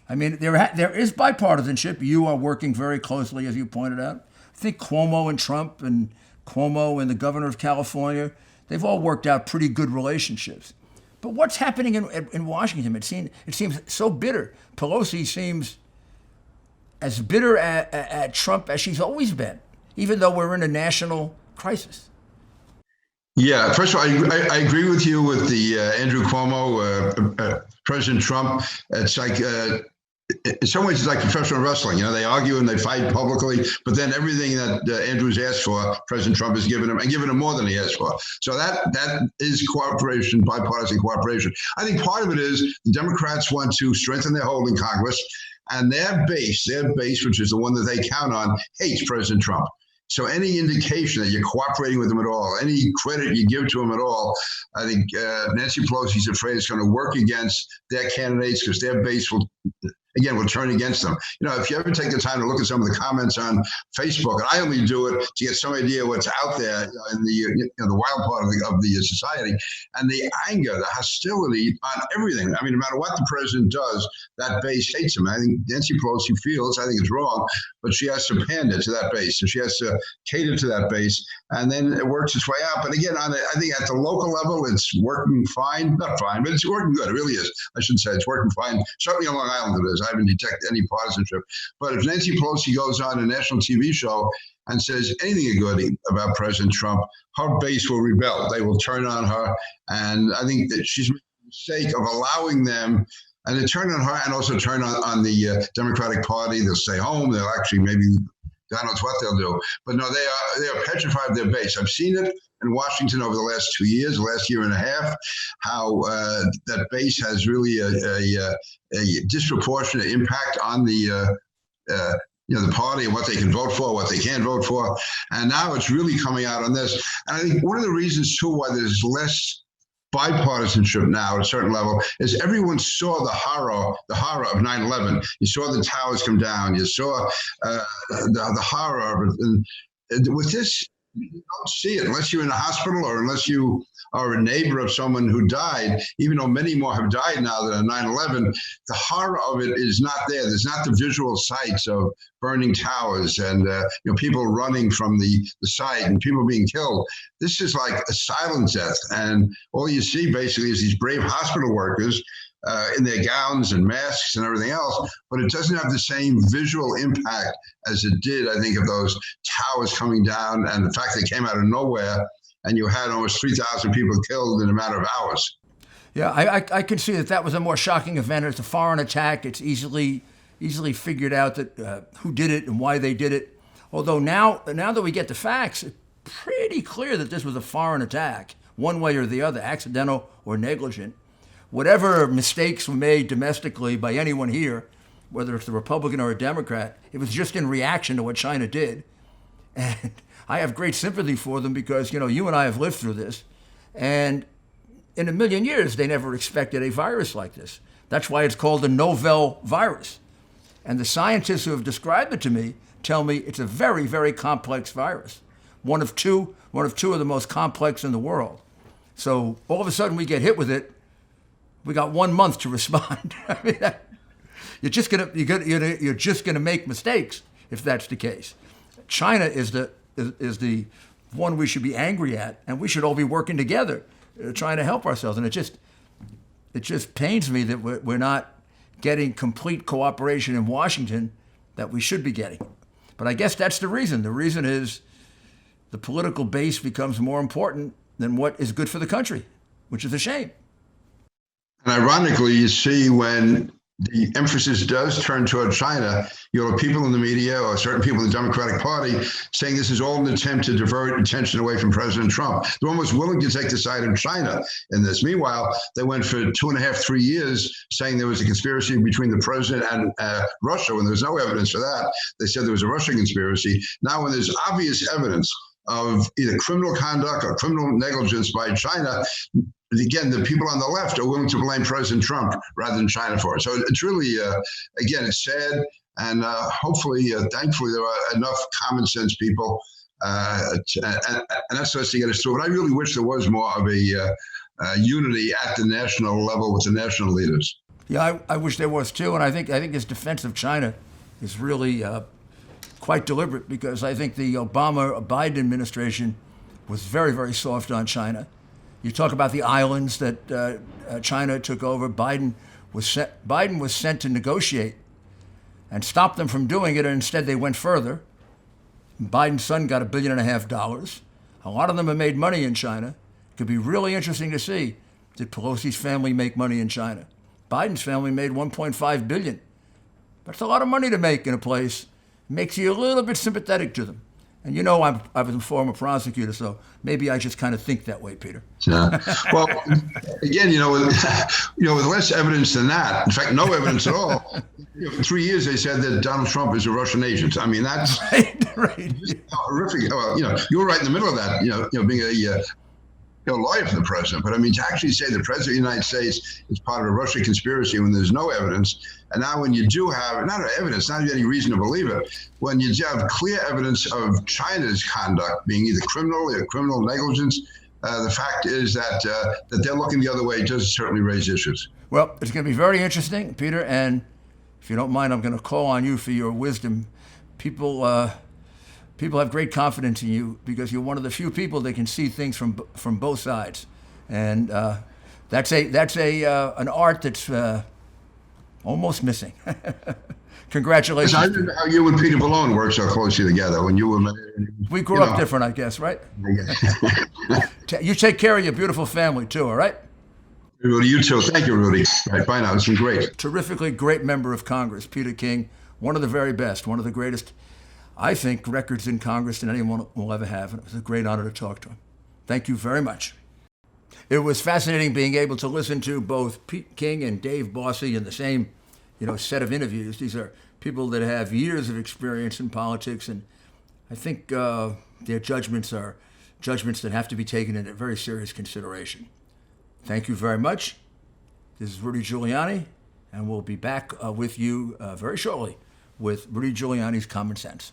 I mean, there is bipartisanship. You are working very closely, as you pointed out. I think Cuomo and Trump and Cuomo and the governor of California, they've all worked out pretty good relationships. But what's happening in Washington? It seems so bitter. Pelosi seems as bitter at Trump as she's always been, even though we're in a national crisis. Yeah, first of all, I agree with you with the Andrew Cuomo, President Trump. It's like in some ways, it's like professional wrestling. You know, they argue and they fight publicly, but then everything that Andrews asked for, President Trump has given him, and given him more than he asked for. So that is cooperation, bipartisan cooperation. I think part of it is the Democrats want to strengthen their hold in Congress, and their base, which is the one that they count on, hates President Trump. So any indication that you're cooperating with them at all, any credit you give to them at all, I think Nancy Pelosi's afraid it's going to work against their candidates because their base will turn against them. You know, if you ever take the time to look at some of the comments on Facebook, and I only do it to get some idea what's out there in the the wild part of the society, and the anger, the hostility on everything. I mean, no matter what the president does, that base hates him. I think Nancy Pelosi feels, I think it's wrong, but she has to pander to that base, and she has to cater to that base, and then it works its way out. But again, I think at the local level, it's working fine. Not fine, but it's working good. It really is. I shouldn't say it's working fine. Certainly on Long Island it is. I haven't detected any partisanship. But if Nancy Pelosi goes on a national TV show and says anything good about President Trump, her base will rebel. They will turn on her. And I think that she's made the mistake of allowing them, and they turn on her and also turn on the Democratic Party. They'll stay home. They'll actually maybe, God knows what they'll do. But no, they are petrified of their base. I've seen it in Washington over the last 2 years, the last year and a half, how that base has really a disproportionate impact on the party and what they can vote for, what they can't vote for. And now it's really coming out on this. And I think one of the reasons, too, why there's less bipartisanship now at a certain level is everyone saw the horror of 9/11. You saw the towers come down. You saw the horror of it. And with this, you don't see it unless you're in a hospital or unless you are a neighbor of someone who died, even though many more have died now than on 9/11. The horror of it is not there. There's not the visual sights of burning towers and people running from the site and people being killed. This is like a silent death. And all you see basically is these brave hospital workers in their gowns and masks and everything else, but it doesn't have the same visual impact as it did, I think, of those towers coming down and the fact they came out of nowhere and you had almost 3,000 people killed in a matter of hours. Yeah, I can see that was a more shocking event. It's a foreign attack. It's easily figured out that who did it and why they did it. Although now that we get the facts, it's pretty clear that this was a foreign attack, one way or the other, accidental or negligent. Whatever mistakes were made domestically by anyone here, whether it's a Republican or a Democrat, it was just in reaction to what China did. And I have great sympathy for them because, you and I have lived through this. And in a million years, they never expected a virus like this. That's why it's called a novel virus. And the scientists who have described it to me tell me it's a very, very complex virus. One of two of the most complex in the world. So all of a sudden we get hit with it. We got 1 month to respond. I mean, you're just gonna make mistakes if that's the case. China is the one we should be angry at, and we should all be working together, trying to help ourselves. And it just pains me that we're not getting complete cooperation in Washington that we should be getting. But I guess that's the reason. The reason is the political base becomes more important than what is good for the country, which is a shame. And ironically, you see when the emphasis does turn toward China, you'll have people in the media or certain people in the Democratic Party saying this is all an attempt to divert attention away from President Trump. They're almost willing to take the side of China in this. Meanwhile, they went for 2.5, 3 years saying there was a conspiracy between the president and Russia when there was no evidence for that. They said there was a Russian conspiracy. Now, when there's obvious evidence of either criminal conduct or criminal negligence by China, again, the people on the left are willing to blame President Trump rather than China for it. So it's really, again, it's sad. And hopefully, thankfully, there are enough common sense people and that's us to get us through. But I really wish there was more of a unity at the national level with the national leaders. Yeah, I wish there was too. And I think his defense of China is really quite deliberate because I think the Obama-Biden administration was very, very soft on China. You talk about the islands that China took over. Biden was sent to negotiate and stop them from doing it, and instead they went further. Biden's son got $1.5 billion. A lot of them have made money in China. It could be really interesting to see. Did Pelosi's family make money in China? Biden's family made $1.5 billion That's a lot of money to make in a place. Makes you a little bit sympathetic to them. And you know, I was a former prosecutor, so maybe I just kind of think that way, Peter. Well, again, with less evidence than that, in fact, no evidence at all. For 3 years, they said that Donald Trump is a Russian agent. I mean, that's right. horrific. Well, you were right in the middle of that. Being a lawyer for the president, but I mean, to actually say the president of the United States is part of a Russian conspiracy when there's no evidence, and now when you do have not evidence, not any reason to believe it, when you have clear evidence of China's conduct being either criminal or criminal negligence, the fact is that they're looking the other way does certainly raise issues. Well, it's going to be very interesting, Peter, and if you don't mind, I'm going to call on you for your wisdom. People have great confidence in you because you're one of the few people that can see things from both sides, and that's an art that's almost missing. Congratulations. I remember how you and Peter Malone worked so closely together when you were married. We grew up different, I guess, right? You take care of your beautiful family too, all right? Rudy, you too. Thank you, Rudy. All right, bye now. It's been great. Terrifically great member of Congress, Peter King, one of the very best, one of the greatest, I think, records in Congress than anyone will ever have. And it was a great honor to talk to him. Thank you very much. It was fascinating being able to listen to both Pete King and Dave Bossie in the same, set of interviews. These are people that have years of experience in politics, and I think their judgments are judgments that have to be taken into very serious consideration. Thank you very much. This is Rudy Giuliani, and we'll be back with you very shortly with Rudy Giuliani's Common Sense.